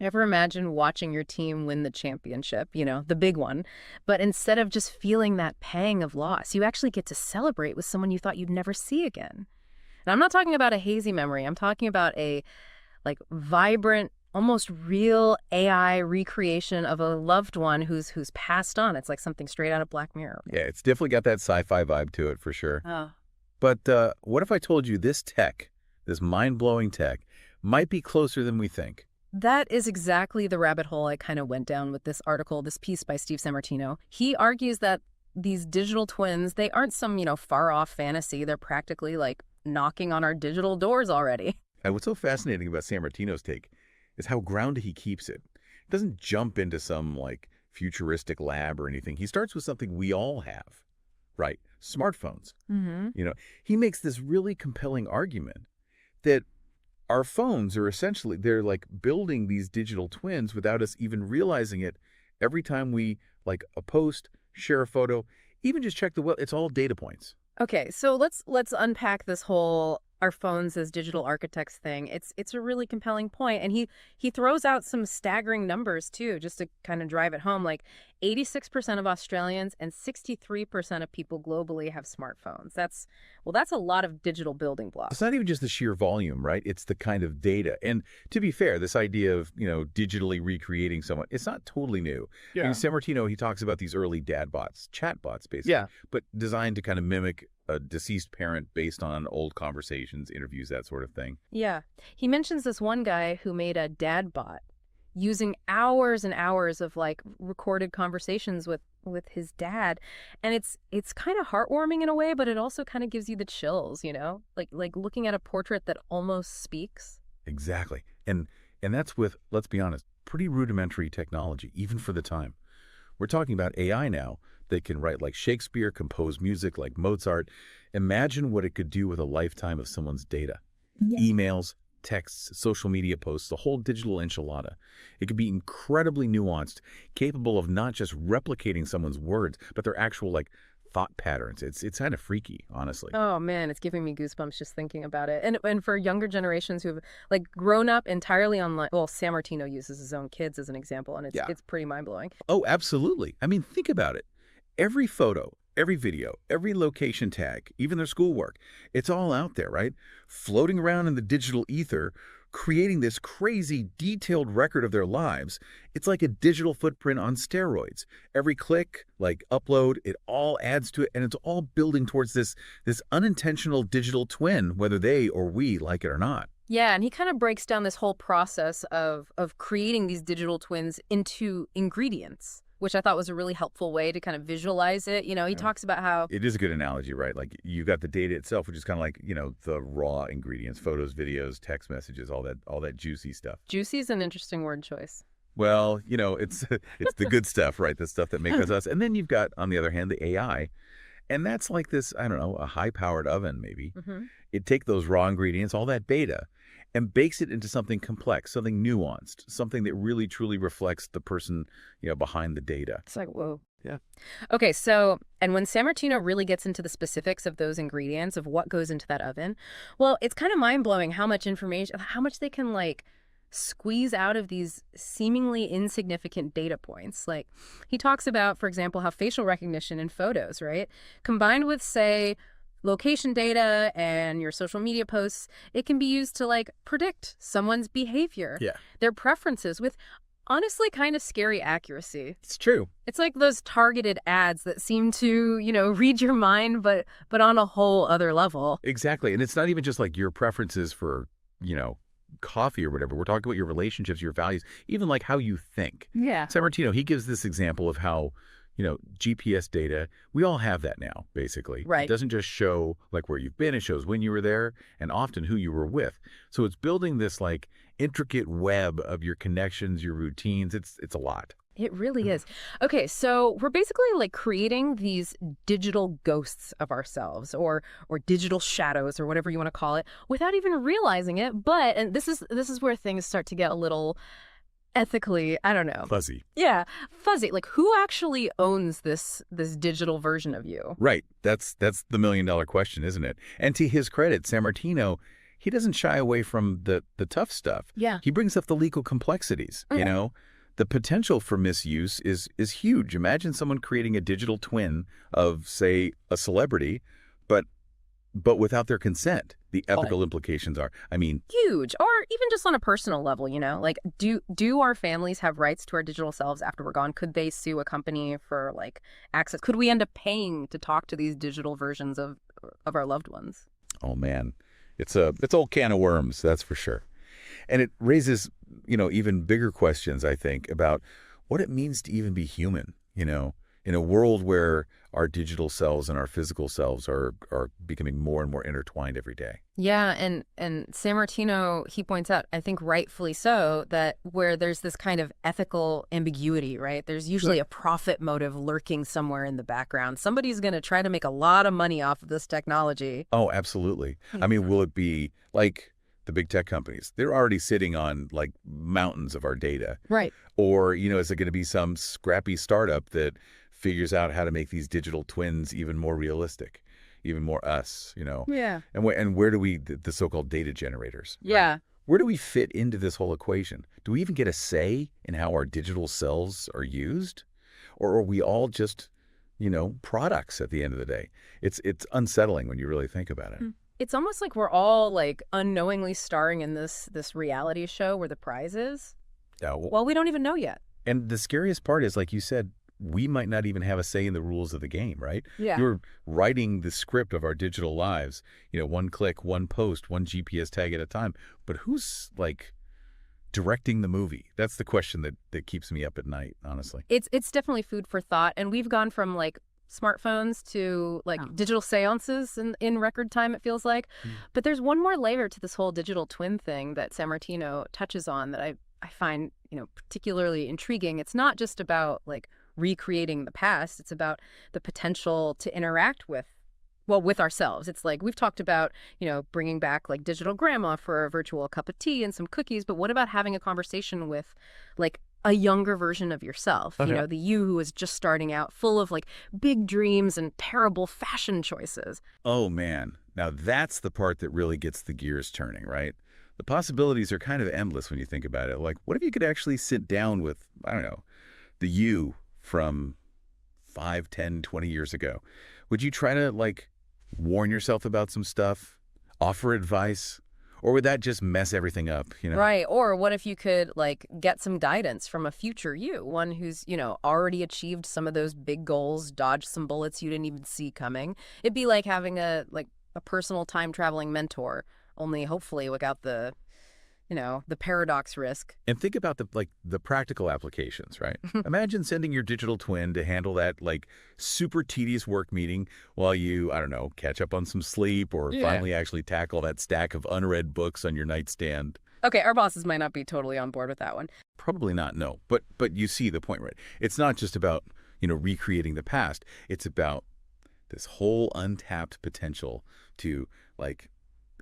Ever imagine watching your team win the championship, the big one, but instead of just feeling that pang of loss, you actually get to celebrate with someone you thought you'd never see again. And I'm not talking about a hazy memory. I'm talking about a vibrant, almost real AI recreation of a loved one who's passed on. It's like something straight out of Black Mirror. Yeah, it's definitely got that sci-fi vibe to it for sure. Oh. But what if I told you this tech, this mind-blowing tech, might be closer than we think? That is exactly the rabbit hole I kind of went down with this article, this piece by Steve Sammartino. He argues that these digital twins, they aren't some, far-off fantasy. They're practically knocking on our digital doors already. And what's so fascinating about Sammartino's take is how grounded he keeps it. He doesn't jump into some futuristic lab or anything. He starts with something we all have, right? Smartphones. Mm-hmm. He makes this really compelling argument that our phones are essentially, they're building these digital twins without us even realizing it. Every time we a post, share a photo, even just check the web, it's all data points. Okay, so let's unpack this whole our phones as digital architects thing. It's a really compelling point, and he throws out some staggering numbers too, just to kind of drive it home. 86% of Australians and 63% of people globally have smartphones. That's a lot of digital building blocks. It's not even just the sheer volume, right? It's the kind of data. And to be fair, this idea of, digitally recreating someone, it's not totally new. Yeah. In Sammartino, he talks about these early dad bots, chat bots, basically. Yeah. But designed to kind of mimic a deceased parent based on old conversations, interviews, that sort of thing. Yeah. He mentions this one guy who made a dad bot using hours and hours of recorded conversations with his dad. And it's kind of heartwarming in a way, but it also kind of gives you the chills, like looking at a portrait that almost speaks. Exactly. And that's with, let's be honest, pretty rudimentary technology, even for the time. We're talking about AI now that can write like Shakespeare, compose music like Mozart. Imagine what it could do with a lifetime of someone's data. Yeah. Emails, texts, social media posts, the whole digital enchilada. It could be incredibly nuanced, capable of not just replicating someone's words, but their actual thought patterns. It's kind of freaky, honestly. Oh man, it's giving me goosebumps just thinking about it. And for younger generations who've grown up entirely online, well, Sammartino uses his own kids as an example, and it's pretty mind-blowing. Oh, absolutely. I mean, think about it. Every photo, every video, every location tag, even their schoolwork, it's all out there, right? Floating around in the digital ether, creating this crazy detailed record of their lives. It's like a digital footprint on steroids. Every click, upload, it all adds to it, and it's all building towards this unintentional digital twin, whether they or we like it or not. Yeah, and he kind of breaks down this whole process of creating these digital twins into ingredients, which I thought was a really helpful way to kind of visualize it. He talks about how... It is a good analogy, right? You've got the data itself, which is kind of the raw ingredients, photos, videos, text messages, all that juicy stuff. Juicy is an interesting word choice. Well, it's the good stuff, right? The stuff that makes us. And then you've got, on the other hand, the AI. And that's like this, I don't know, a high-powered oven, maybe. Mm-hmm. It takes those raw ingredients, all that beta, and bakes it into something complex, something nuanced, something that really, truly reflects the person, behind the data. It's like, whoa. Yeah. Okay, so, and when Sammartino really gets into the specifics of those ingredients, of what goes into that oven, well, it's kind of mind-blowing how much information, how much they can, squeeze out of these seemingly insignificant data points. He talks about, for example, how facial recognition in photos, right, combined with, say, location data and your social media posts, it can be used to predict someone's behavior, their preferences with honestly kind of scary accuracy. It's true. It's like those targeted ads that seem to, read your mind, but on a whole other level. Exactly. And it's not even just your preferences for, coffee or whatever. We're talking about your relationships, your values, even how you think. Yeah. Sammartino, he gives this example of how GPS data, we all have that now, basically. Right. It doesn't just show where you've been, it shows when you were there and often who you were with. So it's building this intricate web of your connections, your routines. It's a lot. It really is. Okay, so we're basically creating these digital ghosts of ourselves or digital shadows or whatever you want to call it without even realizing it. But, and this is where things start to get a little ethically, I don't know. Fuzzy. Yeah, fuzzy. Who actually owns this digital version of you? Right. That's the $1 million question, isn't it? And to his credit, Sammartino, he doesn't shy away from the tough stuff. Yeah. He brings up the legal complexities, you know? The potential for misuse is huge. Imagine someone creating a digital twin of, say, a celebrity, but without their consent. The ethical implications are, I mean... Huge. Or even just on a personal level, you know? Like, do our families have rights to our digital selves after we're gone? Could they sue a company for, like, access? Could we end up paying to talk to these digital versions of our loved ones? Oh, man. It's a old can of worms, that's for sure. And it raises, you know, even bigger questions, I think, about what it means to even be human, you know, in a world where our digital selves and our physical selves are becoming more and more intertwined every day. Yeah, and Sammartino, he points out, I think rightfully so, that where there's this kind of ethical ambiguity, right? There's usually a profit motive lurking somewhere in the background. Somebody's going to try to make a lot of money off of this technology. Oh, absolutely. I mean, will it be like the big tech companies? They're already sitting on like mountains of our data. Right. Or, you know, is it going to be some scrappy startup that figures out how to make these digital twins even more realistic, even more us, you know? Yeah. And where do we, the so-called data generators? Yeah. Right? Where do we fit into this whole equation? Do we even get a say in how our digital selves are used? Or are we all just, you know, products at the end of the day? It's unsettling when you really think about it. It's almost like we're all like unknowingly starring in this reality show where the prize is. Well, we don't even know yet. And the scariest part is, like you said, we might not even have a say in the rules of the game, right? Yeah. You're writing the script of our digital lives, you know, one click, one post, one GPS tag at a time. But who's, like, directing the movie? That's the question that keeps me up at night, honestly. It's definitely food for thought. And we've gone from, like, smartphones to, like, digital seances in record time, it feels like. But there's one more layer to this whole digital twin thing that Sammartino touches on that I find, you know, particularly intriguing. It's not just about, like, recreating the past. It's about the potential to interact with ourselves. It's like we've talked about, you know, bringing back like digital grandma for a virtual cup of tea and some cookies. But what about having a conversation with like a younger version of yourself? Okay. You know, the you who is just starting out, full of like big dreams and terrible fashion choices. Oh, man. Now that's the part that really gets the gears turning, right? The possibilities are kind of endless when you think about it. Like, what if you could actually sit down with, I don't know, the you from 5, 10, 20 years ago? Would you try to, like, warn yourself about some stuff, offer advice, or would that just mess everything up, you know? Right. Or what if you could, like, get some guidance from a future you, one who's, you know, already achieved some of those big goals, dodged some bullets you didn't even see coming? It'd be like having a personal time-traveling mentor, only hopefully without the, you know, the paradox risk. And think about the practical applications, right? Imagine sending your digital twin to handle that like super tedious work meeting while you, I don't know, catch up on some sleep or finally actually tackle that stack of unread books on your nightstand. Okay, our bosses might not be totally on board with that one. Probably not, no. But you see the point, right? It's not just about, you know, recreating the past. It's about this whole untapped potential to like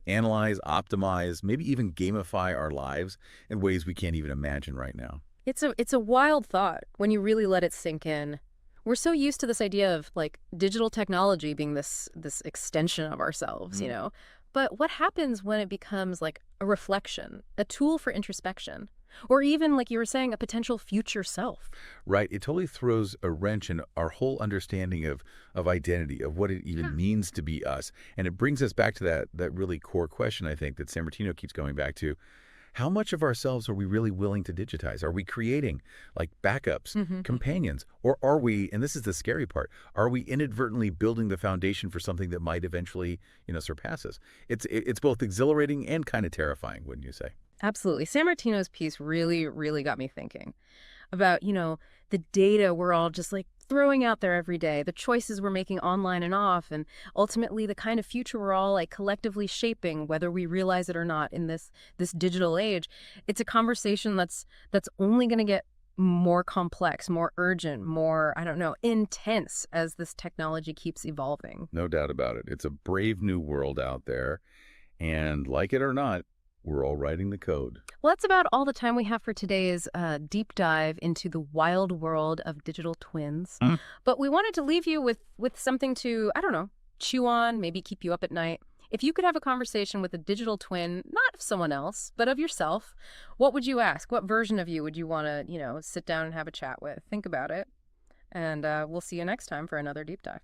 analyze, optimize, maybe even gamify our lives in ways we can't even imagine right now. It's a wild thought when you really let it sink in. We're so used to this idea of like digital technology being this extension of ourselves, you know. But what happens when it becomes like a reflection, a tool for introspection? Or even, like you were saying, a potential future self. Right. It totally throws a wrench in our whole understanding of identity, of what it even means to be us. And it brings us back to that really core question, I think, that Sammartino keeps going back to. How much of ourselves are we really willing to digitize? Are we creating like backups, companions? Or are we, and this is the scary part, are we inadvertently building the foundation for something that might eventually, you know, surpass us? It's both exhilarating and kind of terrifying, wouldn't you say? Absolutely. Sammartino's piece really, really got me thinking about, you know, the data we're all just like throwing out there every day, the choices we're making online and off, and ultimately the kind of future we're all like collectively shaping, whether we realize it or not in this digital age. It's a conversation that's only going to get more complex, more urgent, more, I don't know, intense as this technology keeps evolving. No doubt about it. It's a brave new world out there. And like it or not, we're all writing the code. Well, that's about all the time we have for today's deep dive into the wild world of digital twins. But we wanted to leave you with something to, I don't know, chew on, maybe keep you up at night. If you could have a conversation with a digital twin, not of someone else, but of yourself, what would you ask? What version of you would you want to, sit down and have a chat with? Think about it. And we'll see you next time for another deep dive.